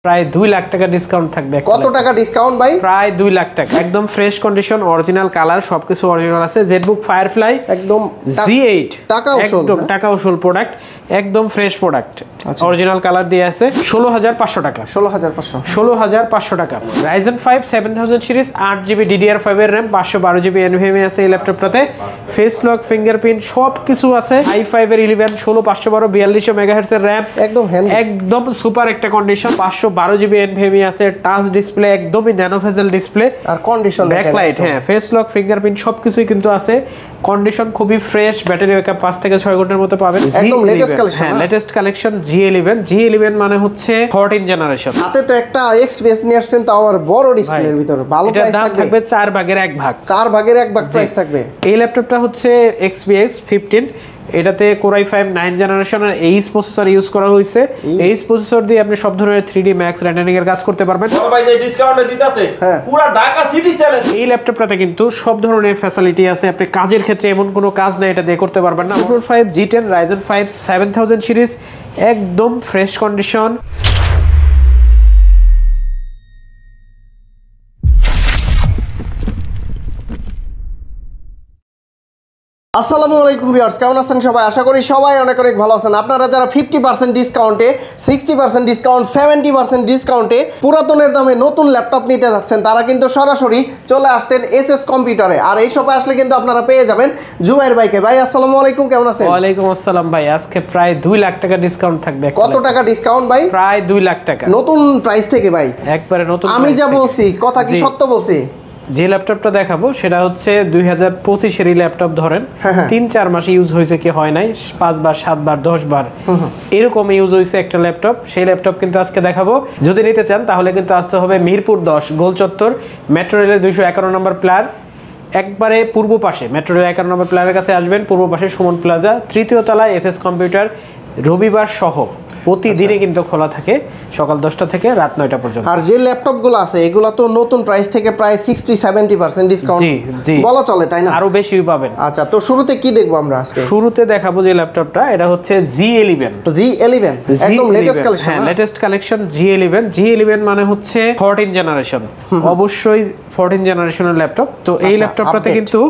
প্রায় 2 লাখ টাকা ডিসকাউন্ট থাকবে। কত টাকা ডিসকাউন্ট ভাই? প্রায় 2 লাখ টাকা, একদম ফ্রেশ কন্ডিশন, অরিজিনাল কালার, সবকিছু অরিজিনাল আছে। জেটবুক ফায়ারফ্লাই একদম G8 টাকা উসুল, একদম টাকা উসুল প্রোডাক্ট, একদম ফ্রেশ প্রোডাক্ট, অরিজিনাল কালার দিয়ে আছে। 16500 টাকা, 16500 টাকা। Ryzen 5 7000 সিরিজ 8GB DDR5 এর RAM, 512GB NVMe আছে এই ল্যাপটপটাতে। ফেস লক, ফিঙ্গারপ্রিন্ট সবকিছু আছে। i5 এর 11 16512 4200 মেগাহার্টজ এর RAM, একদম সুপার একটা কন্ডিশন। 512GB NVMe আছে। টাচ ডিসপ্লে, একদমই ন্যানো ভেজেল ডিসপ্লে আর কন্ডিশন ব্যাকলাইট, হ্যাঁ, ফেস লক, ফিঙ্গারপ্রিন্ট সবকিছুই কিন্তু আছে। কন্ডিশন খুবই ফ্রেশ, ব্যাটারি ব্যাকআপ 5 থেকে 6 ঘন্টার মতো পাবেন। একদম লেটেস্ট কালেকশন, হ্যাঁ, লেটেস্ট কালেকশন G11 মানে হচ্ছে 14 জেনারেশন। হাতে তো একটা XPS নিয়ে আসছেন, তাও আর বড় ডিসপ্লের ভিতরে। ভালো প্রাইস থাকবে 4 ভাগের 1 ভাগ, 4 ভাগের 1 ভাগ প্রাইস থাকবে। এই ল্যাপটপটা হচ্ছে XPS 15, এটাতে Core i5 9 জেনারেশনের এইচ প্রসেসর ইউজ করা হয়েছে। এইচ প্রসেসর দিয়ে আপনি সব ধরনের 3D Max রেন্ডারিং এর কাজ করতে পারবেন। বড় ভাই যে ডিসকাউন্টে দিতেছে পুরো ঢাকা সিটি চ্যালেঞ্জ। এই ল্যাপটপটাতে কিন্তু সব ধরনের ফ্যাসিলিটি আছে। আপনি কাজের ক্ষেত্রে এমন কোনো কাজ নাই এটা দিয়ে করতে পারবেন না। Core i5 G10 Ryzen 5 7000 series, একদম ফ্রেশ কন্ডিশন। আসসালামু আলাইকুম ভিউয়ার্স, কেমন আছেন সবাই? আশা করি সবাই অনেক ভালো আছেন। আপনারা যারা 50% ডিসকাউন্টে, 60% ডিসকাউন্ট, 70% ডিসকাউন্টে পুরাতনের দামে নতুন ল্যাপটপ নিতে যাচ্ছেন, তারা কিন্তু সরাসরি চলে আসতেন এসএস কম্পিউটারে। আর এই শপে আসলে কিন্তু আপনারা পেয়ে যাবেন জুবাইর ভাইকে। ভাই আসসালামু আলাইকুম, কেমন আছেন? ওয়ালাইকুম আসসালাম ভাই। আজকে প্রায় 2 লাখ টাকা ডিসকাউন্ট থাকবে। কত টাকা ডিসকাউন্ট ভাই? প্রায় 2 লাখ টাকা নতুন প্রাইস থেকে ভাই, একবারে নতুন। আমি যা বলছি কথা কি সত্য বলছি? যে ল্যাপটপটা দেখাবো সেটা হচ্ছে 2025 এর ল্যাপটপ। ধরেন 3-4 মাস ইউজ হয়েছে, কি হয় নাই 5 বার 7 বার 10 বার এরকম ইউজ হয়েছে একটা ল্যাপটপ। সেই ল্যাপটপ কিন্তু আজকে দেখাবো। যদি নিতে চান তাহলে কিন্তু আসতে হবে মিরপুর 10 গোল চত্বর, মেট্রো রেলের 251 নম্বর প্লার, একবারে পূর্ব পাশে। মেট্রো রেল 51 নম্বর প্লারের কাছে আসবেন, পূর্ব পাশে সুমন প্লাজা, 3য় তলায় এসএস কম্পিউটার। রবিবার সহ প্রতিদিনে কিন্তু খোলা থাকে, সকাল 10টা থেকে রাত 9টা পর্যন্ত। আর যে ল্যাপটপগুলো আছে এগুলো তো নতুন প্রাইস থেকে প্রায় 60-70% ডিসকাউন্ট বলা চলে, তাই না? আরো বেশি পাবেন। আচ্ছা, তো শুরুতে কি দেখবো আমরা আজকে? শুরুতে দেখাবো যে ল্যাপটপটা, এটা হচ্ছে G11 একদম লেটেস্ট কালেকশন। হ্যাঁ, লেটেস্ট কালেকশন G11 মানে হচ্ছে 14 জেনারেশন, অবশ্যই 14 জেনারেশনের ল্যাপটপ। তো এই ল্যাপটপটাতে কিন্তু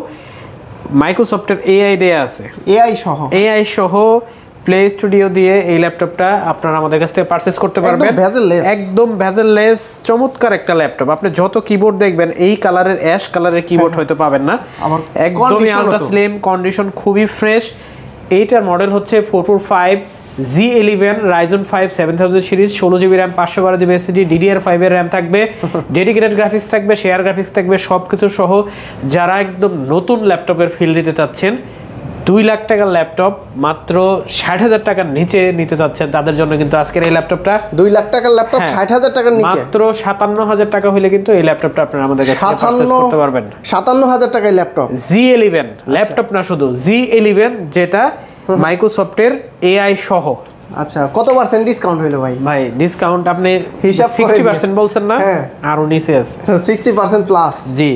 মাইক্রোসফটের AI দেয়া আছে, AI সহ প্লে স্টুডিও দিয়ে এই ল্যাপটপটা আপনারা আমাদের কাছ থেকে পারচেজ করতে পারবেন। একদম ভেজেললেস চমৎকার একটা ল্যাপটপ। আপনি যত কিবোর্ড দেখবেন এই কালারের, অ্যাশ কালারের কিবোর্ড হয়তো পাবেন না, একদমই আলট্রা স্লিম, কন্ডিশন খুবই ফ্রেশ। এইটার মডেল হচ্ছে 445 G11 Ryzen 5 7000 series, 16GB RAM, 512GB SSD, DDR5 এর RAM থাকবে, ডেডিকেটেড গ্রাফিক্স থাকবে, শেয়ার গ্রাফিক্স থাকবে, সবকিছু সহ। যারা একদম নতুন ল্যাপটপের ফিল দিতে চাচ্ছেন, 2 লাখ টাকার ল্যাপটপ মাত্র 60,000 টাকার নিচে নিতে চাচ্ছেন, তাদের জন্য কিন্তু আজকের এই ল্যাপটপটা। 2 লাখ টাকার ল্যাপটপ 60,000 টাকার নিচে, মাত্র 57,000 টাকা হলে কিন্তু এই ল্যাপটপটা আপনারা আমাদের কাছে পারচেজ করতে পারবেন। 57,000 টাকায় ল্যাপটপ G11 ল্যাপটপ না, শুধু G11, যেটা মাইক্রোসফটের AI সহ। আচ্ছা, কত পার্সেন্ট ডিসকাউন্ট হইলো ভাই? ভাই ডিসকাউন্ট আপনি হিসাব 60% বলছেন না, আরো নিচে আছে 60% প্লাস। জি,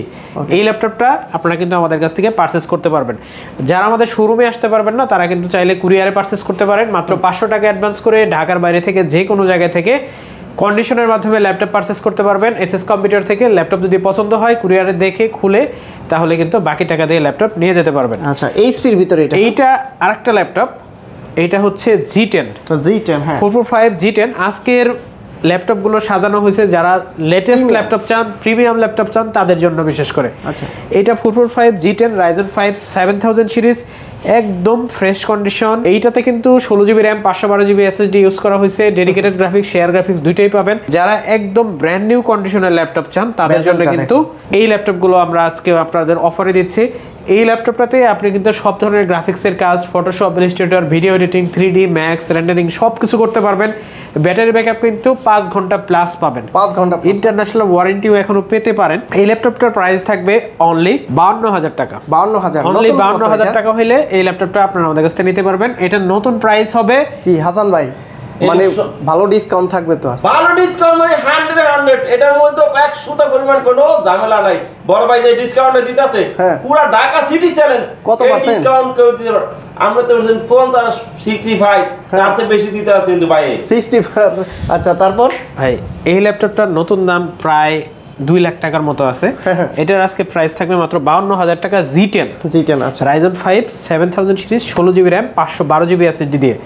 এই ল্যাপটপটা আপনারা কিন্তু আমাদের কাছ থেকে পারচেজ করতে পারবেন। যারা আমাদের শোরুমে আসতে পারবেন না, তারা কিন্তু চাইলে কুরিয়ারে পারচেজ করতে পারেন। মাত্র 500 টাকা অ্যাডভান্স করে ঢাকার বাইরে থেকে যে কোনো জায়গা থেকে কন্ডিশনের মাধ্যমে ল্যাপটপ পারচেজ করতে পারবেন। এসএস কম্পিউটার থেকে ল্যাপটপ যদি পছন্দ হয় কুরিয়ারে দেখে খুলে, তাহলে কিন্তু বাকি টাকা দিয়ে ল্যাপটপ নিয়ে যেতে পারবেন। আচ্ছা, এইচপির ভিতরে এইটা আরেকটা ল্যাপটপ, এটা হচ্ছে G10 হ্যাঁ 445 G10। আজকের ল্যাপটপগুলো সাজানো হয়েছে যারা লেটেস্ট ল্যাপটপ চান, প্রিমিয়াম ল্যাপটপ চান, তাদের জন্য বিশেষ করে। আচ্ছা, এটা 445 G10 Ryzen 5 7000 সিরিজ, একদম ফ্রেশ কন্ডিশন। এইটাতে কিন্তু 16GB RAM, 512GB SSD use করা হয়েছে, ডেডিকেটেড গ্রাফিক্স, শেয়ার গ্রাফিক্স দুইটাই পাবেন। যারা একদম ব্র্যান্ড নিউ কন্ডিশনের ল্যাপটপ চান, তাদের জন্য কিন্তু এই ল্যাপটপগুলো আমরা আজকে আপনাদের অফারে দিচ্ছি। এই ল্যাপটপটাতে আপনি কিন্তু সব ধরনের গ্রাফিক্সের কাজ, Photoshop, Illustrator, video editing, 3D Max rendering সবকিছু করতে পারবেন। ব্যাটারি ব্যাকআপ কিন্তু 5 ঘন্টা প্লাস পাবেন, 5 ঘন্টা ইন্টারন্যাশনাল ওয়ারেন্টিও এখনো পেতে পারেন। এই ল্যাপটপটার প্রাইস থাকবে অনলি 52,000 টাকা। 52,000 অনলি 52,000 টাকা হলে এই ল্যাপটপটা আপনারা আমাদের কাছ থেকে নিতে পারবেন। এটা নতুন প্রাইস হবে কি হাসান ভাই? মানে ভালো ডিসকাউন্ট থাকবে তো? আছে ভালো ডিসকাউন্ট, মানে 100 এটার মধ্যে 100 পরিমাণ কোনো ঝামেলা নাই। বড় ভাই যে ডিসকাউন্ট দিতেছে পুরো ঢাকা সিটি চ্যালেঞ্জ, কত পার্সেন্ট ডিসকাউন্ট কেউ দিতে পারে? আমরা তো 50 65 তার চেয়ে বেশি দিতে আছে কিন্তু ভাই 60%। আচ্ছা তারপর ভাই এই ল্যাপটপটার নতুন দাম প্রায় 2 লাখ টাকার মতো আছে। এটার আজকে প্রাইস থাকবে মাত্র 52,000 টাকা। জি10 আচ্ছা, Ryzen 5 7000 series 16GB RAM 512GB SSD দিয়ে।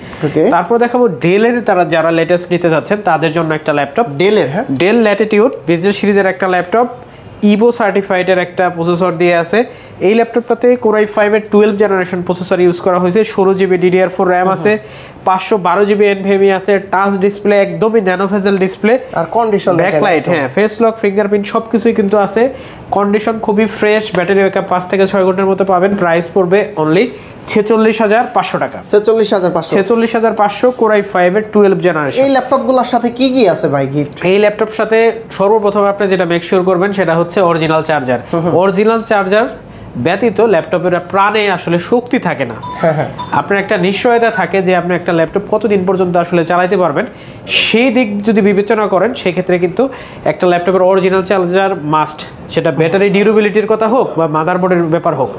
তারপর দেখাবো ডেলের তারা যারা লেটেস্ট নিতে যাচ্ছেন তাদের জন্য একটা ল্যাপটপ, ডেলের ডেল ল্যাটিটিউড বিজনেস সিরিজের একটা ল্যাপটপ, ইভো সার্টিফাইড এর একটা প্রসেসর দিয়ে আছে। এই ল্যাপটপটাতে Core i5 এর 12 জেনারেশন প্রসেসর ইউজ করা হয়েছে, 16GB DDR4 RAM আছে, 512GB NVMe আছে, টাচ ডিসপ্লে, একদমই ন্যানো ভেজেল ডিসপ্লে, আর কন্ডিশন ব্যাকলাইট, হ্যাঁ ফেস লক, ফিঙ্গারপ্রিন্ট সবকিছুই কিন্তু আছে। কন্ডিশন খুবই ফ্রেশ, ব্যাটারি ব্যাকআপ 5 থেকে 6 ঘন্টার মতো পাবেন। প্রাইস পড়বে অনলি 46,500 টাকা। 46,500 Core i5 এর 12 জেনারেশন। এই ল্যাপটপগুলোর সাথে কি কি আছে ভাই গিফট? এই ল্যাপটপ সাথে সর্বপ্রথম আপনি যেটা মেক শিওর করবেন সেটা হচ্ছে অরিজিনাল চার্জার। অরিজিনাল চার্জার ব্যতীত ল্যাপটপের প্রাণে আসলে শক্তি থাকে না। আপনার একটা নিশ্চয়তা থাকে যে আপনি একটা ল্যাপটপ কতদিন পর্যন্ত আসলে চালাতে পারবেন, সেই দিক যদি বিবেচনা করেন সেক্ষেত্রে কিন্তু একটা ল্যাপটপের অরিজিনাল চার্জার মাস্ট, সেটা ব্যাটারি ডিউরেবিলিটির কথা হোক বা মাদারবোর্ডের ব্যাপার হোক।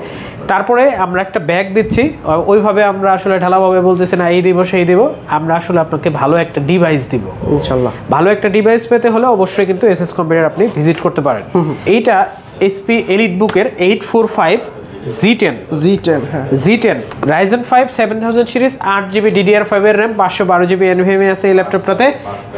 তারপরে আমরা একটা ব্যাগ দিচ্ছি, ওইভাবে আমরা আসলে ঢালাভাবে বলতেছি না এই দিব সেই দিব, আমরা আসলে আপনাকে ভালো একটা ডিভাইস দিব ইনশাআল্লাহ। ভালো একটা ডিভাইস পেতে হলে অবশ্যই কিন্তু এসএস কম্পিউটার আপনি ভিজিট করতে পারেন। এইটা HP EliteBook এর 845 G10 G10 Ryzen 5 7000 series 8GB DDR5 এর RAM 512GB NVMe আছে এই ল্যাপটপটাতে।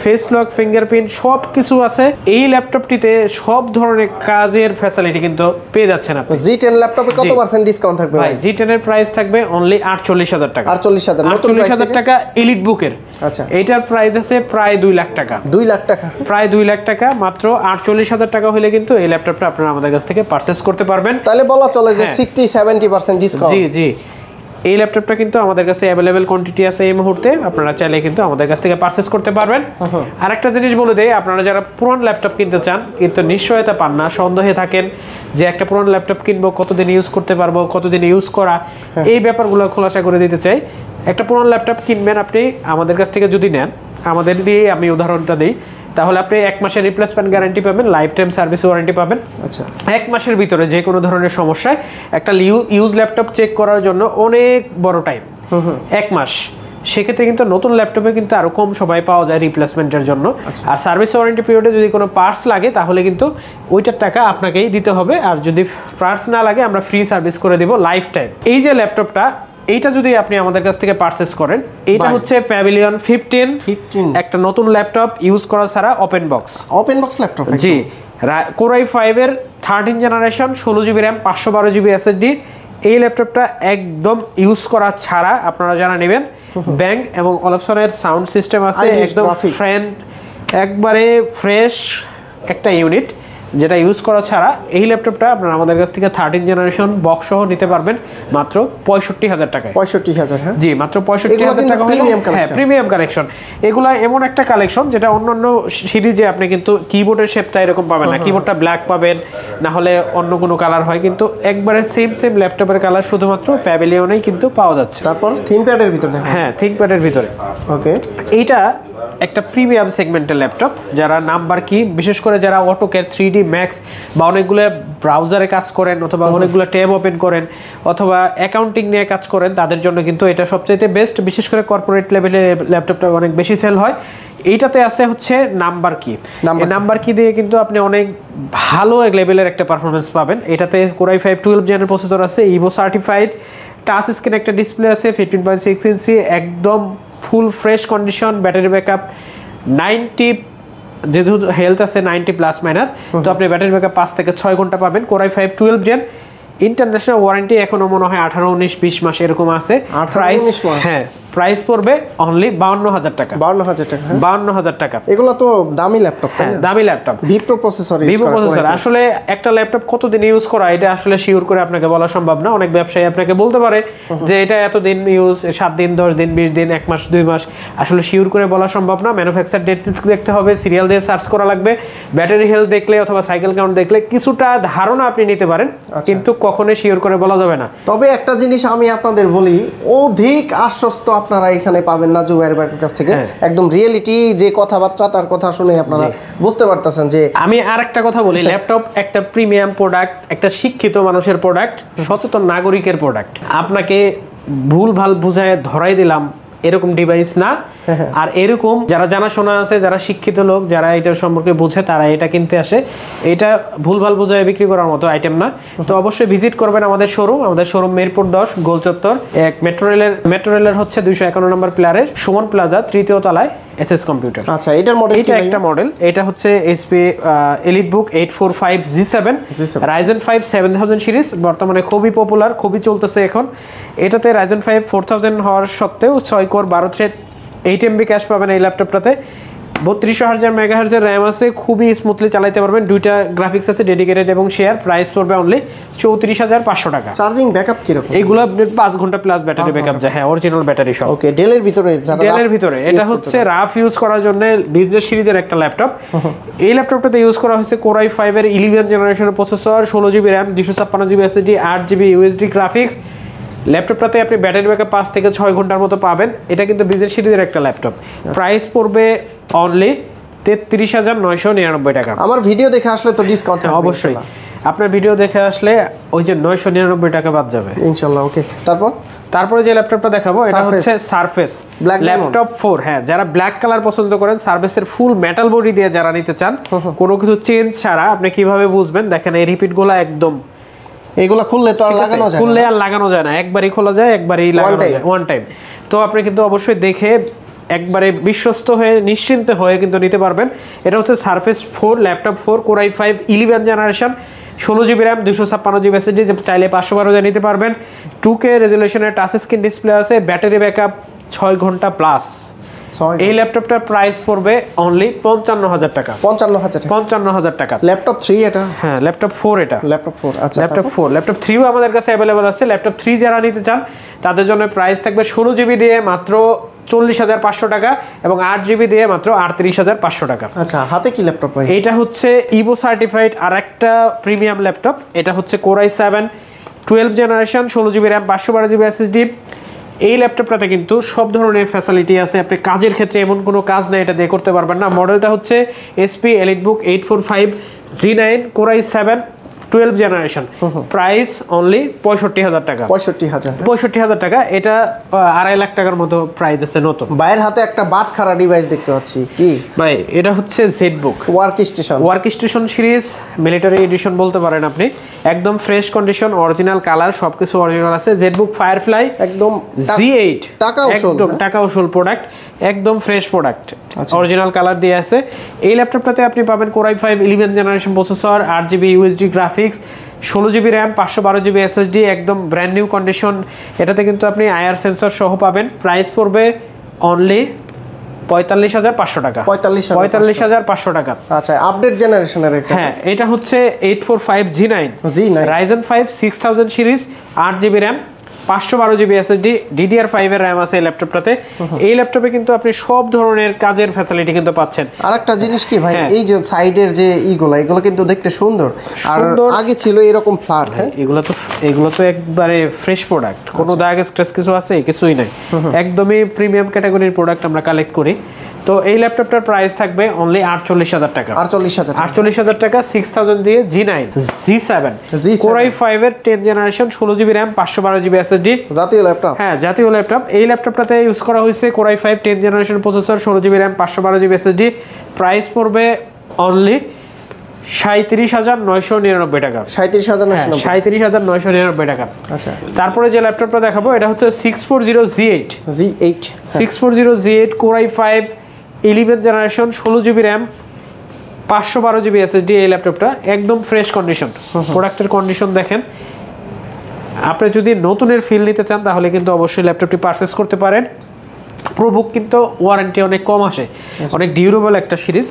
ফেস লক, ফিঙ্গারপ্রিন্ট সব কিছু আছে। এই ল্যাপটপটিতে সব ধরনের কাজের ফ্যাসিলিটি কিন্তু পেয়ে যাচ্ছেন আপনি। G10 ল্যাপটপে কত পার্সেন্ট ডিসকাউন্ট থাকবে ভাই? G10 এর প্রাইস থাকবে অনলি 48,000 টাকা। 48,000 টাকা EliteBook এর। আচ্ছা এটার প্রাইস আছে প্রায় 2 লাখ টাকা। 2 লাখ টাকা, প্রায় 2 লাখ টাকা। মাত্র 48,000 টাকা হলে কিন্তু এই ল্যাপটপটা আপনারা আমাদের কাছ থেকে পারচেজ করতে পারবেন। তাহলে বলা চলে যে 60-70% ডিসকাউন্ট। জি এই ল্যাপটপটা কিন্তু আমাদের কাছে অ্যাভেলেবেল কোয়ান্টিটি আছে এই মুহূর্তে, আপনারা চাইলে কিন্তু আমাদের কাছ থেকে পারচেজ করতে পারবেন। আরেকটা জিনিস বলে দেই, আপনারা যারা পুরান ল্যাপটপ কিনতে চান কিন্তু নিশ্চয়তা পান না, সন্দেহে থাকেন যে একটা পুরান ল্যাপটপ কিনবো, কতদিন ইউজ করতে পারবো, কতদিন ইউজ করা, এই ব্যাপারগুলো খোলাসা করে দিতে চাই। একটা পুরান ল্যাপটপ কিনবেন আপনি আমাদের কাছ থেকে যদি নেন, আমাদের দিয়ে আমি উদাহরণটা দিই, তাহলে আপনি 1 মাসের রিপ্লেসমেন্ট গ্যারান্টি পাবেন, লাইফ টাইম সার্ভিস ওয়ারেন্টি পাবেন। আচ্ছা 1 মাসের ভিতরে যে কোনো ধরনের সমস্যায় একটা ইউজ ল্যাপটপ চেক করার জন্য অনেক বড় টাইম 1 মাস, সেক্ষেত্রে কিন্তু নতুন ল্যাপটপে কিন্তু আরো কম সময় পাওয়া যায় রিপ্লেসমেন্টের জন্য। আর সার্ভিস ওয়ারেন্টি পিরিয়ডে যদি কোনো পার্টস লাগে তাহলে কিন্তু ওইটার টাকা আপনাকেই দিতে হবে, আর যদি পার্টস না লাগে আমরা ফ্রি সার্ভিস করে দিব লাইফ টাইম। এই যে ল্যাপটপটা, এইটা যদি আপনি আমাদের কাছ থেকে পারচেজ করেন, এইটা হচ্ছে প্যাভিলিয়ন 15 একটা নতুন ল্যাপটপ ইউজ করা ছাড়া ওপেন বক্স ল্যাপটপ। জি Core i5 এর 13 generation 16GB RAM 512GB SSD। এই ল্যাপটপটা একদম ইউজ করা ছাড়া আপনারা যারা নেবেন, ব্যাংক এবং অলপসনের সাউন্ড সিস্টেম আছে, একদম একবারে ফ্রেশ একটা ইউনিট, যেটা ইউজ করা ছাড়া এই ল্যাপটপটা আপনারা আমাদের কাছ থেকে 13 জেনারেশন বক্স সহ নিতে পারবেন মাত্র 65,000 টাকায়। 65,000 হ্যাঁ জি মাত্র 65,000 টাকা। Premium collection. এগুলা এমন একটা কালেকশন যেটা অন্যান্য সিরিজে আপনি কিন্তু কিবোর্ডের শেপটা এরকম পাবেন না, কিবোর্ডটা ব্ল্যাক পাবেন, না হলে অন্য কোনো কালার হয়, কিন্তু একবারে সেম ল্যাপটপের কালার শুধুমাত্র প্যাভিলিয়নেই কিন্তু পাওয়া যাচ্ছে। তারপর থিংকপ্যাডের ভিতরে, হ্যাঁ থিংকপ্যাডের ভিতরে। ওকে এইটা একটা প্রিমিয়াম সেগমেন্টের ল্যাপটপ, যারা নাম্বার কি বিশেষ করে যারা অটোক্যাড 3D ম্যাক্স বা অনেকগুলো ব্রাউজারে কাজ করেন অথবা অনেকগুলো ট্যাব ওপেন করেন অথবা অ্যাকাউন্টিং নিয়ে কাজ করেন, তাদের জন্য কিন্তু এটা সবচেয়ে বেস্ট। বিশেষ করে কর্পোরেট লেভেলে ল্যাপটপটা অনেক বেশি সেল হয়। এইটাতে আছে হচ্ছে নাম্বার কি, নাম্বার কি দিয়ে কিন্তু আপনি অনেক ভালো লেভেলের একটা পারফরমেন্স পাবেন। এটাতে Core i5 12 জেনের প্রসেসর আছে, ইভো সার্টিফাইড, টাচ স্ক্রিন একটা ডিসপ্লে আছে 15.6 ইঞ্চি, একদম full fresh condition, battery backup 90, যেহেতু হেলথ আছে 90 প্লাস মাইনাস, তো আপনি ব্যাটারি ব্যাকআপ 5 থেকে 6 ঘন্টা পাবেন। Core i5 12 gen, international warranty এখনো মনে হয় 18, 19, 20 মাস এরকম আছে। প্রাইস হ্যাঁ প্রাইস পড়বে অনলি 52,000 টাকা। 52,000 টাকা। এগুলো তো দামি ল্যাপটপ, তাই না? দামি ল্যাপটপ, ভিভো প্রসেসর। আসলে একটা ল্যাপটপ কতদিন ইউজ করা এটা আসলে শিওর করে আপনাকে বলা সম্ভব না। অনেক ব্যবসায়ী আপনাকে বলতে পারে যে এটা এতদিন ইউজ, 7 দিন, 10 দিন, 20 দিন, 1 মাস, 2 মাস, আসলে শিওর করে বলা সম্ভব না। ম্যানুফ্যাকচার ডেট দেখতে হবে, সিরিয়াল দিয়ে সার্চ করা লাগবে, ব্যাটারি হেলথ দেখলে অথবা সাইকেল কাউন্ট দেখলে কিছুটা ধারণা আপনি নিতে পারেন, কিন্তু কখনোই শিওর করে বলা যাবে না। তবে একটা জিনিস আমি আপনাদের বলি, অধিক আশ্বস্ত আপনারা এখানে পাবেন না জুবাইর ভাইয়ের কাছ থেকে। একদম রিয়েলিটি যে কথাবার্তা তার কথা শুনে আপনারা বুঝতে পারতেছেন যে। আমি আরেকটা কথা বলি, ল্যাপটপ একটা প্রিমিয়াম প্রোডাক্ট, একটা শিক্ষিত মানুষের প্রোডাক্ট, সচেতন নাগরিকের প্রোডাক্ট। আপনাকে ভুল ভাল বুঝায় ধরাই দিলাম এরকম ডিভাইস না। আর এরকম যারা জানাশোনা আছে, যারা শিক্ষিত লোক, যারা এটার সম্পর্কে বুঝে, তারা এটা কিনতে আসে। এটা ভুলভাল বুঝায় বিক্রি করার মতো আইটেম না। তো অবশ্যই ভিজিট করবেন আমাদের শোরুম। আমাদের শোরুম মিরপুর 10 গোল চত্বর, এক মেট্রো রেলের হচ্ছে 251 নম্বর প্লারের সুমন প্লাজা 3য় তলায় এসএস কম্পিউটার। আচ্ছা, এটার মডেল এটা একটা মডেল, এটা হচ্ছে HP EliteBook 845 G7 Ryzen 5 7000 series. বর্তমানে খুবই পপুলার, খুবই চলতেছে এখন। এটাতে Ryzen 5 4000 হওয়ার সত্ত্বেও 6 কোর 12 থ্রেড 8 MB ক্যাশ পাবেন এই ল্যাপটপটাতে। 3200 মেগাহার্জের র্যাম আছে, খুবই স্মুথলি চালাতে পারবেন। দুইটা গ্রাফিক্স আছে ডেডিকেটেড এবং শেয়ার। প্রাইস পড়বে অনলি 34500 টাকা। চার্জিং ব্যাকআপ কি রকম? এগুলো 5 ঘন্টা প্লাস ব্যাটারি ব্যাকআপ যায়। হ্যাঁ, অরিজিনাল ব্যাটারি সহ। ওকে, ডেলের ভিতরে এটা হচ্ছে রাফ ইউজ করার জন্য বিজনেস সিরিজের একটা ল্যাপটপ। এই ল্যাপটপটাতে ইউজ করা হয়েছে Core i5 এর 11 জেনারেশনের processor, 16GB RAM, 256GB SSD, 8GB USD graphics. ল্যাপটপটাতে আপনি ব্যাটারি ব্যাকআপ 5 থেকে 6 ঘন্টার মতো পাবেন। এটা কিন্তু বিজনেস সিরিজের একটা ল্যাপটপ। প্রাইস পড়বে অনলি 33999 টাকা। আমার ভিডিও দেখে আসলে তো ডিসকাউন্ট থাকবে অবশ্যই। আপনার ভিডিও দেখে আসলে ওই যে 999 টাকা বাদ যাবে ইনশাআল্লাহ। ওকে, তারপরে যে ল্যাপটপটা দেখাবো এটা হচ্ছে সারফেস ল্যাপটপ 4। হ্যাঁ, যারা ব্ল্যাক কালার পছন্দ করেন, সারফেসের ফুল মেটাল বডি দিয়ে যারা নিতে চান, কোনো কিছু চেঞ্জ ছাড়া, আপনি কিভাবে বুঝবেন দেখেন এই রিপিটগুলো একদম এগুলা খুললে তো আর লাগানো যায় না। খুললে আর লাগানো যায় না, একবারই খোলা যায়, একবারই লাগানো যায়, ওয়ান টাইম। তো আপনি কিন্তু অবশ্যই দেখে একবারে বিশ্বস্ত হয়ে নিশ্চিন্তে হয়ে কিন্তু নিতে পারবেন। এটা হচ্ছে surface 4 laptop 4 Core i5 11 generation, 16GB RAM, 256GB SSD, যে চাইলে 512 নিতে পারবেন। 2K রেজোলিউশনের টাচ স্ক্রিন ডিসপ্লে আছে, ব্যাটারি ব্যাকআপ 6 ঘন্টা প্লাস। এই ল্যাপটপটার প্রাইস পড়বে অনলি 55000 টাকা। 55000 টাকা। ল্যাপটপ 3 এটা? হ্যাঁ, ল্যাপটপ 4 এটা। ল্যাপটপ 4, আচ্ছা। ল্যাপটপ 4, ল্যাপটপ 3ও আমাদের কাছে अवेलेबल আছে। ল্যাপটপ 3 যারা নিতে চান তাদের জন্য প্রাইস থাকবে 16GB দিয়ে মাত্র 40500 টাকা এবং 8GB দিয়ে মাত্র 38500 টাকা। আচ্ছা, হাতে কি ল্যাপটপ ভাই? এটা হচ্ছে ইভো সার্টিফাইড আরেকটা প্রিমিয়াম ল্যাপটপ। এটা হচ্ছে Core i7 12 generation, 16GB RAM, 512GB SSD। এই ল্যাপটপটাতে কিন্তু সব ধরনের ফ্যাসিলিটি আছে। আপনি কাজের ক্ষেত্রে এমন কোনো কাজ না এটা দিয়ে করতে পারবেন না। মডেলটা হচ্ছে HP EliteBook 845 G9 Core i7 12 generation. Price only 65000 টাকা। 65000 টাকা। এটা 2.5 লাখ টাকার মতো প্রাইস আছে নতুন। বাইরের হাতে একটা বাটখারা ডিভাইস দেখতে পাচ্ছি, কি ভাই? এটা হচ্ছে ZBook workstation series, military edition বলতে পারেন আপনি। একদম ফ্রেশ কন্ডিশন, অরিজিনাল কালার, সবকিছু অরিজিনাল আছে। জেটবুক ফায়ারফ্লাই একদম G8 টাকা উসুল প্রোডাক্ট, একদম ফ্রেশ প্রোডাক্ট, অরিজিনাল কালার দিয়ে আছে। এই ল্যাপটপটাতে আপনি পাবেন Core i5 11 generation processor, 8GB USD graphics, 16GB RAM, 512GB SSD, একদম ব্র্যান্ড নিউ কন্ডিশন। এটাতে কিন্তু আপনি IR সেন্সর সহ পাবেন। প্রাইস পড়বে অনলি 45500 টাকা। 45500 টাকা। আচ্ছা, আপডেট জেনারেশনের এটা? হ্যাঁ, এটা হচ্ছে 845 G9 Ryzen 5 6000 series, 8GB RAM, 512GB SSD, DDR5 এর RAM আছে এই ল্যাপটপটাতে। এই ল্যাপটপে কিন্তু আপনি সব ধরনের কাজের ফ্যাসিলিটি কিন্তু পাচ্ছেন। আরেকটা জিনিস কি ভাই, এই যে সাইডের যে এগুলো কিন্তু দেখতে সুন্দর, আর আগে ছিল এরকম ফ্ল্যাট। হ্যাঁ, এগুলো তো একবারে ফ্রেশ প্রোডাক্ট, কোনো দাগ স্ক্র্যাচ কিছু আছে কিছুই নাই, একদমই প্রিমিয়াম ক্যাটাগরির প্রোডাক্ট আমরা কালেক্ট করি। তো এই ল্যাপটপটার প্রাইস থাকবে অনলি 48000 টাকা। 48000 টাকা। 6000 দিয়ে G9 G7 Core i5 এর 10 generation, 16GB RAM, 512GB SSD, জাতীয় ল্যাপটপ। হ্যাঁ, জাতীয় ল্যাপটপ। এই ল্যাপটপটাতে ইউজ করা হয়েছে Core i5 10 generation processor, 16GB RAM, 512GB SSD। Price পড়বে অনলি 37999 টাকা। 37999 টাকা। আচ্ছা, তারপরে যে ল্যাপটপটা দেখাবো এটা হচ্ছে 640Z8 Core i5 11 generation, 16GB RAM, 512GB SSD। এই ল্যাপটপটা একদম ফ্রেশ কন্ডিশন, প্রোডাক্টের কন্ডিশন দেখেন। আপনি যদি নতুনের ফিল নিতে চান তাহলে কিন্তু অবশ্যই ল্যাপটপটি পারচেস করতে পারেন। প্রোবুক কিন্তু ওয়ারেন্টি অনেক কম আসে, অনেক ডিউরেবল একটা সিরিজ।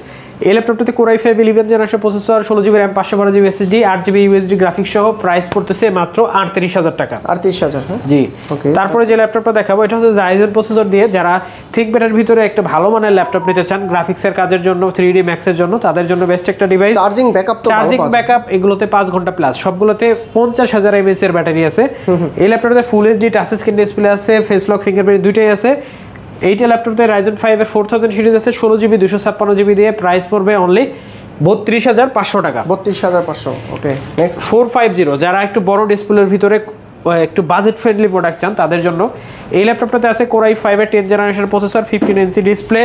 এই ল্যাপটপটাতে Core i5 11 generation processor, 16GB RAM, 512GB SSD, 8GB USD graphics সহ প্রাইস পড়তেছে মাত্র 38000 টাকা। 38000, হ্যাঁ জি। ওকে, তারপরে যে ল্যাপটপটা দেখাবো এটা হচ্ছে Ryzen প্রসেসর দিয়ে, যারা থিকবেডের ভিতরে একটা ভালো মানের ল্যাপটপ নিতে চান গ্রাফিক্সের কাজের জন্য, 3D Max এর জন্য, তাদের জন্য বেস্ট একটা ডিভাইস। চার্জিং ব্যাকআপ তো চার্জিং ব্যাকআপ এগুলোতে 5 ঘন্টা প্লাস, সবগুলোতে 50000 mAh এর ব্যাটারি আছে। এই ল্যাপটপটাতে full HD touch screen display আছে, ফেস লক ফিঙ্গারপ্রিন্ট দুইটাই আছে। এইটা ল্যাপটপতে Ryzen 5 এর 4000 সিরিজ আছে, 16GB 256GB দিয়ে প্রাইস পড়বে অনলি 32500 টাকা। 32500। ওকে, নেক্সট 450, যারা একটু বড় ডিসপ্লের ভিতরে একটু বাজেট ফ্রেন্ডলি প্রোডাক্ট চান তাদের জন্য এই ল্যাপটপটাতে আছে Core i5 এর 10 generation processor, 15 inch display,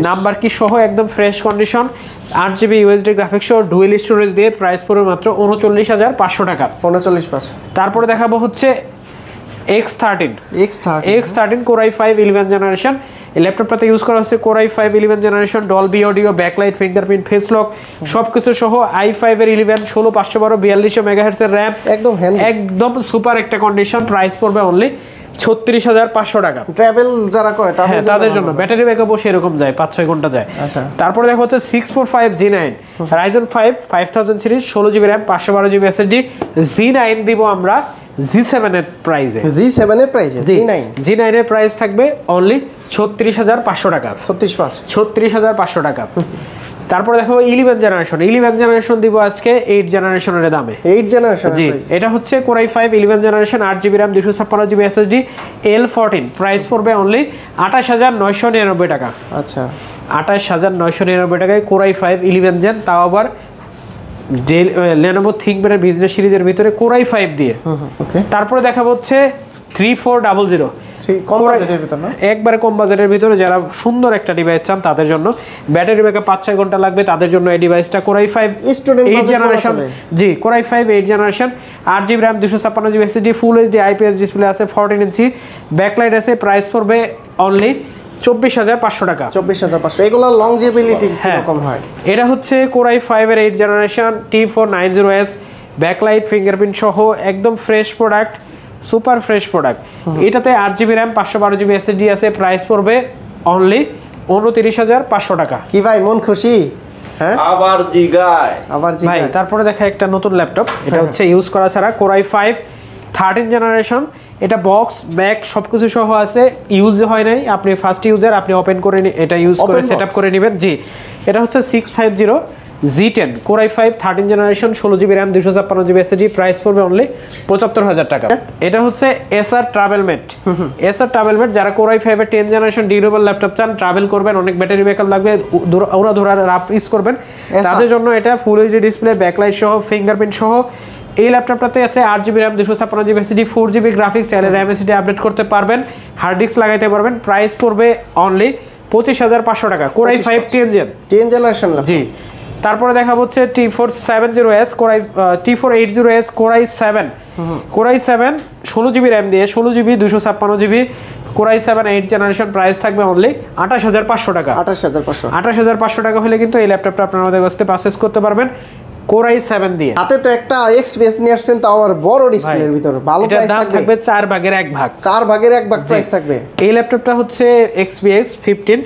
number কি সহ একদম fresh condition, 8GB USD graphics সহ ডুয়েল স্টোরেজ দিয়ে প্রাইস পড়বে মাত্র 39500 টাকা। 39500। তারপরে দেখাবো হচ্ছে X13 Core i5 11 জেনারেশন। এই ল্যাপটপটাতে ইউজ করা হচ্ছে Core i5 11 generation, Dolby audio, backlight, fingerprint, face lock সবকিছু সহ i5 এর 11 16512 4200 মেগাহার্টজ এর র‍্যাম, একদম সুপার একটা কন্ডিশন। প্রাইস পড়বে অনলি 36500 টাকা। ট্রাভেল যারা করে তাদের জন্য ব্যাটারি ব্যাকআপও সেরকম যায়, 5-6 ঘন্টা যায়। আচ্ছা, তারপরে দেখো হচ্ছে 645 G9 Ryzen 5 5000 series, 16GB RAM, 512GB SSD, G9 দিব আমরা G7 এর প্রাইসে। G9 এর প্রাইস থাকবে অনলি 36500 টাকা। 36500 টাকা। তারপরে দেখো 11 জেনারেশন দিব আজকে 8 জেনারেশনের দামে। 8 জেনারেশন, জি, এটা হচ্ছে Core i5 11 generation, 8GB RAM, 256GB SSD, L14 price পড়বে অনলি 28999 টাকা। আচ্ছা, 28999 টাকায় Core i5 11 জেন, তাও আবার Lenovo ThinkPad এর বিজনেস সিরিজের ভিতরে Core i5 দিয়ে। ওকে, তারপরে দেখাবো হচ্ছে 3400, কম বাজেটের ভিতর না, একবারে কম বাজেটের ভিতরে যারা সুন্দর একটা ডিভাইস চান তাদের জন্য, ব্যাটারি ব্যাকআপ 5-6 ঘন্টা লাগবে তাদের জন্য এই ডিভাইসটা Core i5 8 জেনারেশন। জি, Core i5 8 generation, 8GB RAM, 256GB SSD, full HD IPS display আছে, 14 ইঞ্চি ব্যাকলাইট আছে। প্রাইস পড়বে অনলি 24500 টাকা। 24500। এগুলা লংজিবিলিটি কিরকম হয়? এটা হচ্ছে Core i5 এর 8 জেনারেশন, T490S, ব্যাকলাইট, ফিঙ্গারপ্রিন্ট সহ একদম fresh product, super fresh product. এটাতে 8GB RAM, 512GB SSD আছে। প্রাইস পড়বে অনলি 29500 টাকা। কি ভাই মন খুশি? হ্যাঁ, আবার জিগায় ভাই। তারপরে দেখা একটা নতুন ল্যাপটপ, এটা হচ্ছে ইউজ করা ছাড়া Core i5 13 জেনারেশন। এটা বক্স ব্যাগ সবকিছু সহ আছে, ইউজ হয় নাই, আপনি ফার্স্ট ইউজার, আপনি ওপেন করে এটা ইউজ করে সেটআপ করে নেবেন। জি, এটা হচ্ছে 650 G10 Core i5 13 generation, 16GB RAM, 256GB SSD, price পড়বে অনলি 75000 টাকা। এটা হচ্ছে Acer Travelmate, যারা Core i5 এর 10 জেনারেশন ডিউরেবল ল্যাপটপ চান, ট্রাভেল করবেন, অনেক ব্যাটারি ব্যাকআপ লাগবে, ওরা রাফ ইউজ করবেন, তাদের জন্য এটা ফুল এইচডি ডিসপ্লে, ব্যাকলাইট সহ, ফিঙ্গারপ্রিন্ট সহ। এই ল্যাপটপটাতে আছে 8GB RAM, 256GB SSD, 4GB graphics, চাইলে RAM SSD আপডেট করতে পারবেন, হার্ড ডিস্ক লাগাইতে পারবেন। প্রাইস পড়বে অনলি 25500 টাকা। Core i5 10 generation. জি, তারপরে দেখা হচ্ছে T470S T480S Core i7 16GB RAM দিয়ে, 16GB 256GB Core i7 8 generation. Price থাকবে অনলি 28500 টাকা। 28500 টাকা হলে কিন্তু এই ল্যাপটপটা আপনারা আমাদের কাছে পারচেজ করতে পারবেন Core i7 দিয়ে। হাতে তো একটা এক্সপিএস নিয়ে আসছেন, তাও আবার বড় ডিসপ্লের ভিতরে, ভালো প্রাইস থাকবে 4 ভাগের 1 ভাগ। 4 ভাগের 1 ভাগ প্রাইস থাকবে। এই ল্যাপটপটা হচ্ছে XPS 15,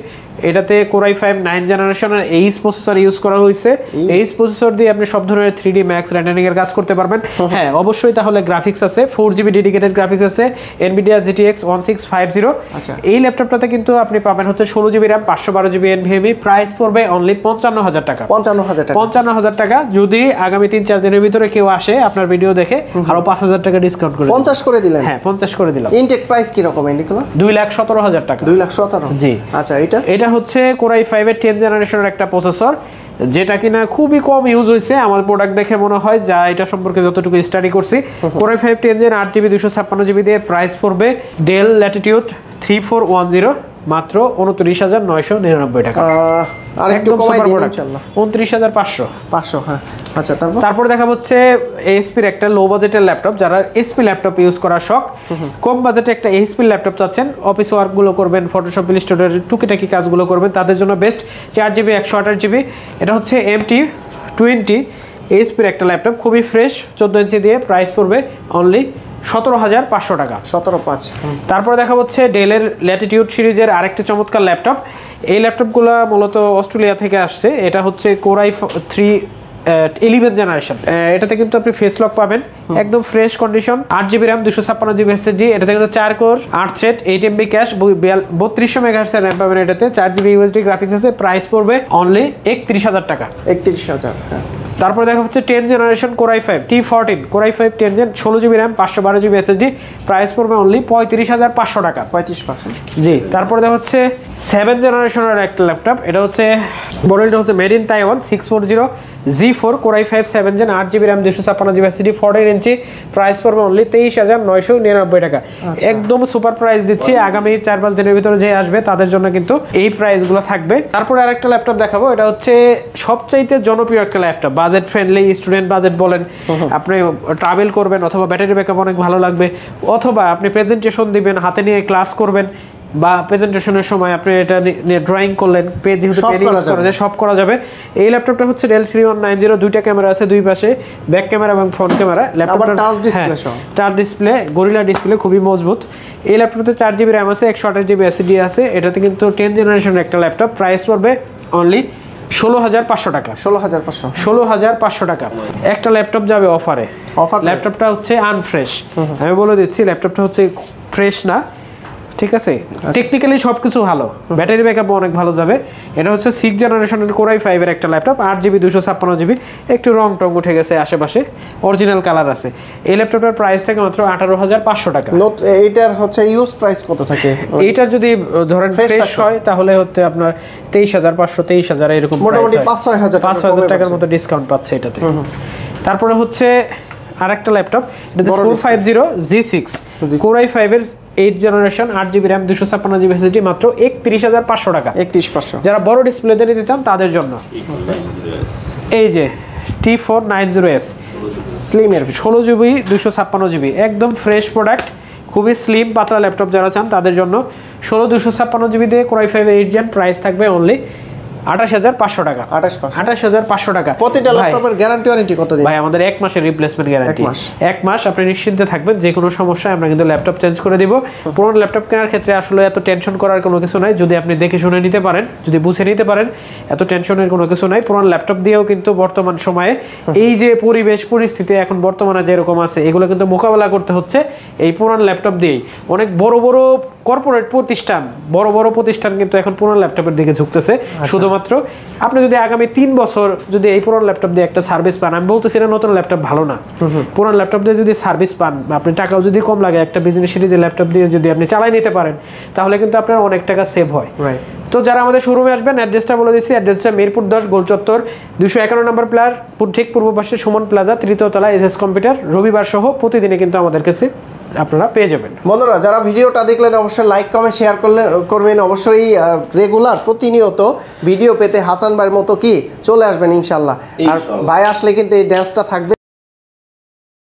এটাতে Core i5 9 জেনারেশনের এইচ প্রসেসর ইউজ করা হয়েছে। এইচ প্রসেসর দিয়ে আপনি সব ধরনের 3D Max রেন্ডারিং এর কাজ করতে পারবেন। হ্যাঁ, অবশ্যই তাহলে গ্রাফিক্স আছে, 4GB ডেডিকেটেড গ্রাফিক্স আছে, NVIDIA GTX 1650। এই ল্যাপটপটাতে কিন্তু আপনি পাবেন হচ্ছে 16GB RAM, 512GB NVMe। Price পড়বে অনলি 55000 টাকা। 55000 টাকা। যদি আগামী 3-4 দিনের ভিতরে কেউ আসে আপনার ভিডিও দেখে, আরো 5000 টাকা ডিসকাউন্ট করে 50 করে দিলেন। হ্যাঁ, 50 করে দিলাম। ইনটেক প্রাইস কি রকম এন্ডিকুলা? 2,17,000 টাকা। 2,17,000। জি। আচ্ছা, এটা হচ্ছে Core i5 এর 10 জেনারেশনের একটা প্রসেসর, যেটা কিনা খুবই কম ইউজ হয়েছে আমার প্রোডাক্ট দেখে মনে হয়, যা এটা সম্পর্কে যতটুকু স্টাডি করছি। Core i5 10 gen, 8GB 256GB দিয়ে প্রাইস পড়বে Dell Latitude 3410 মাত্র 29999 টাকা। আরেকটু কমাই দিন ইনশাআল্লাহ, 29500। হ্যাঁ। আচ্ছা, তারপর দেখা হচ্ছে HP এর একটা লো বাজেটের ল্যাপটপ, যারা HP ল্যাপটপ ইউজ করার শখ, কম বাজেটে একটা HP ল্যাপটপ চাচ্ছেন, অফিস ওয়ার্ক গুলো করবেন, ফটোশপ ইলাস্ট্রেটর টুকিটাকি কাজগুলো করবেন, তাদের জন্য বেস্ট 4GB 128GB। এটা হচ্ছে MT20 HP এর একটা ল্যাপটপ, খুবই ফ্রেশ, 14 ইঞ্চি দিয়ে। প্রাইস পড়বে অনলি 17,500 টাকা। 17,500। তারপরে দেখা হচ্ছে ডেলের ল্যাটিটিউড সিরিজের আরেকটি চমৎকার ল্যাপটপ। এই ল্যাপটপগুলো মূলত অস্ট্রেলিয়া থেকে আসছে। এটা হচ্ছে Core i3 11 জেনারেশন। এটাতে কিন্তু আপনি ফেস লক পাবেন, একদম fresh condition. 8GB RAM 256GB SSD। এটাতে কিন্তু 4 core 8 thread 8MB cache 3200 MHz এর RAM পাবেন। এটাতে 4GB USD গ্রাফিক্স আছে। প্রাইস পড়বে অনলি 31,000 টাকা। 31,000। তারপরে দেখা হচ্ছে 10 generation Core i5 T14 Core i5 10 gen 16GB RAM 512GB SSD। Price পড়বে অনলি 35,500 টাকা। 35%। জি। তারপরে দেখা হচ্ছে 7 জেনারেশনের একটা ল্যাপটপ। এটা হচ্ছে মডেলটা হচ্ছে made in Taiwan 640 G4 Core i5 7 gen 8GB RAM 256GB SSD 14 inch. Price পড়বে অনলি 23,999 টাকা। একদম সুপার প্রাইস দিচ্ছি। আগামী 4-5 দিনের ভিতরে যে আসবে তাদের জন্য কিন্তু এই প্রাইসগুলো থাকবে। তারপরে আরেকটা ল্যাপটপ দেখাবো। এটা হচ্ছে সবচাইতে জনপ্রিয় একটা laptop, budget friendly, student budget বলেন, আপনি ট্রাভেল করবেন অথবা ব্যাটারি ব্যাকআপ অনেক ভালো লাগবে, অথবা আপনি প্রেজেন্টেশন দিবেন, হাতে নিয়ে ক্লাস করবেন, বা প্রেজেন্টেশনের সময় আপনি এটা নিয়ে ড্রয়িং করলেন, পেজ যেহেতু পেন ইউজ করা যায়, সব করা যাবে। এই ল্যাপটপটা হচ্ছে Dell 3190, দুইটা ক্যামেরা আছে দুই পাশে, ব্যাক ক্যামেরা এবং ফ্রন্ট ক্যামেরা। ল্যাপটপটা টাচ ডিসপ্লে, গরিলা ডিসপ্লে, খুবই মজবুত। এই ল্যাপটপে 4GB RAM আছে, 128GB SSD আছে। এটাতে কিন্তু 10 জেনারেশনের একটা ল্যাপটপ। প্রাইস পড়বে অনলি 16,500 টাকা। 16,500 টাকা। একটা ল্যাপটপ যাবে অফারে। ল্যাপটপটা হচ্ছে আনফ্রেশ। আমি বলে দিচ্ছি ল্যাপটপটা হচ্ছে ফ্রেশ না, ঠিক আছে? টেকনিক্যালি সবকিছু ভালো, ব্যাটারি ব্যাকআপ অনেক ভালো যাবে। এটা হচ্ছে 6 জেনারেশনের Core i5 এর একটা ল্যাপটপ, 8GB 256GB। একটু রং টং উঠে গেছে আশেপাশে, অরিজিনাল কালার আছে। এই ল্যাপটপের প্রাইস থাকে মাত্র 18,500 টাকা। এইটার হচ্ছে ইউজ প্রাইস কত থাকে? এইটার যদি ধরেন ফ্রেশ হয় তাহলে হচ্ছে আপনার 23,500 23,000 এরকম, মোটামুটি 5-6 হাজার টাকার মতো ডিসকাউন্ট পাচ্ছে এটাতে। তারপরে হচ্ছে আরেকটা ল্যাপটপ, এটা 450 G6 Core i5 এর 8 generation 8GB RAM 256GB SSD, মাত্র 31,500 টাকা। 31,500। যারা বড় ডিসপ্লেতে নিতে চান তাদের জন্য এই যে T490S স্লিম এর 16GB 256GB, একদম ফ্রেশ প্রোডাক্ট, খুবই স্লিম পাতলা ল্যাপটপ যারা চান তাদের জন্য। 16 256GB দিয়ে Core i5 8 জেন, প্রাইস থাকবে অনলি 28,500 টাকা। 28,500 টাকা। প্রতিটা ল্যাপটপের গ্যারান্টি ওয়ারেন্টি কত দিন? ভাই আমাদের 1 মাসের রিপ্লেসমেন্ট গ্যারান্টি। 1 মাস আপনি নিশ্চিন্তে থাকবেন, যে কোনো সমস্যায় আমরা কিন্তু ল্যাপটপ চেঞ্জ করে দিব। পুরনো ল্যাপটপ কেনার ক্ষেত্রে আসলে এত টেনশন করার কোনো কিছু নাই, যদি আপনি দেখে শুনে নিতে পারেন, যদি বুঝে নিতে পারেন, এত টেনশনের কোনো কিছু নাই। পুরনো ল্যাপটপ দিয়েও কিন্তু বর্তমান সময়ে এই যে পরিবেশ পরিস্থিতি এখন বর্তমানে যেরকম আছে, এগুলো কিন্তু মোকাবেলা করতে হচ্ছে এই পুরনো ল্যাপটপ দিয়েই। অনেক বড় বড় কর্পোরেট প্রতিষ্ঠান, বড় বড় প্রতিষ্ঠান কিন্তু এখন পুরনো ল্যাপটপের দিকে ঝুঁকতেছে। শুধুমাত্র আপনি যদি আগামী 3 বছর যদি এই পুরনো ল্যাপটপ দিয়ে একটা সার্ভিস পান, আমি বলতেছি না নতুন ল্যাপটপ ভালো না, পুরনো ল্যাপটপ দিয়ে যদি সার্ভিস পান, আপনি টাকাও যদি কম লাগে, একটা বিজনেস সিরিজের ল্যাপটপ দিয়ে যদি আপনি চালাই নিতে পারেন, তাহলে কিন্তু আপনার অনেক টাকা সেভ হয়। তো যারা আমাদের শোরুমে আসবেন, অ্যাড্রেসটা বলে দিচ্ছি। অ্যাড্রেসটা মিরপুর 10 গোলচত্বর 251 নম্বর প্লার, ঠিক পূর্ব পাশে সুমন প্লাজা, 3য় তলা, SS কম্পিউটার। রবিবার সহ প্রতিদিনে কিন্তু আমাদের কাছে আপনারা পেয়ে যাবেন। বন্ধুরা যারা ভিডিওটা দেখলেন অবশ্যই লাইক কমেন্ট শেয়ার করবেন। অবশ্যই রেগুলার প্রতিনিয়ত ভিডিও পেতে হাসান ভাইয়ের মতো কি চলে আসবেন ইনশাল্লাহ। আর ভাই আসলে কিন্তু এই ড্যান্সটা থাকবে।